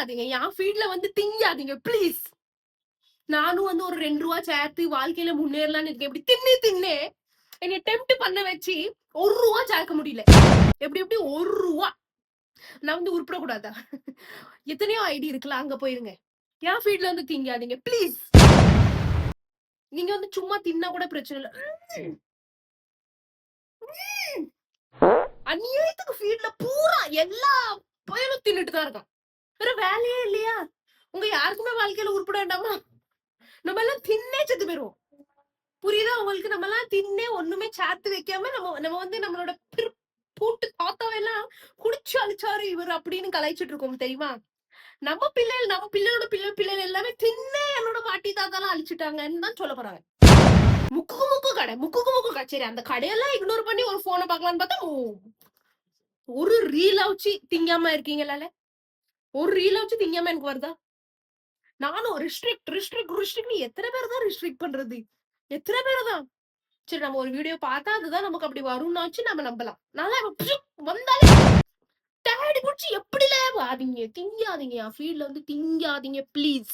திங்காதீங்க. என் ஃபீல்ட்ல வந்து திங்காதீங்க ப்ளீஸ். நானும் வந்து ஒரு 2 ரூபா சேர்த்து வாழ்க்கையில முன்னேறலாம்னு இருக்கேன். இப்படி தின்னு என்னை டெம்ப்ட் பண்ண வச்சு 1 ரூபா சேர்க்க முடியல. எப்படி 1 ரூபா நான் வந்து உருப்படக்கூடாதா? எத்தனையோ ஐடி இருக்குல்ல, அங்க போயிருங்க. என் ஃபீல்ட்ல வந்து திங்காதீங்க ப்ளீஸ். நீங்க வந்து சும்மா தின்னா கூட பிரச்சனை இல்ல. அநியாயத்துக்கு ஃபீல்ட்ல பூரா எல்லா பயனும் தின்னுட்டு தான் இருக்கான். வேற வேலையே இல்லையா? உங்க யாருக்குமே வாழ்க்கையில உருப்பட வேண்டாமா? நம்ம எல்லாம் தின்னே செத்து போயிருவோம். புரியுதா உங்களுக்கு? நம்ம எல்லாம் தின்னே ஒண்ணுமே சேர்த்து வைக்காம நம்ம வந்து நம்மளோட பூட்டு தாத்தாவெல்லாம் குடிச்சு அழிச்சாரு இவர் அப்படின்னு கலாய்ச்சிட்டு இருக்கோம் தெரியுமா? நம்ம பிள்ளையோட பிள்ளைகள் எல்லாமே தின்னே என்னோட பாட்டி தாத்தாலாம் அழிச்சிட்டாங்கன்னு தான் சொல்ல போறாங்க. முக்குக்கு கடை சரி, அந்த கடையெல்லாம் இக்னோர் பண்ணி ஒரு போனை பார்க்கலான்னு பார்த்தா ஒரு ரீல் வச்சு திங்காம இருக்கீங்கல்ல, ஒரு ரீல் வச்சு திங்காம எனக்கு வருதா? நானும் ரிஸ்ட்ரிக்ட் எத்தனை பேர் தான் ரிஸ்ட்ரிக்ட் பண்றது? எத்தனை பேர் தான்? சரி, நம்ம ஒரு வீடியோ பார்த்தா அதுதான் நமக்கு அப்படி வரும்னாச்சு நம்ம நம்பலாம். நல்லா வந்தாலே தேடி பிடிச்சி எப்படில வாதீங்க திங்காதீங்க. ஃபீல்ட்ல வந்து திங்காதீங்க ப்ளீஸ்.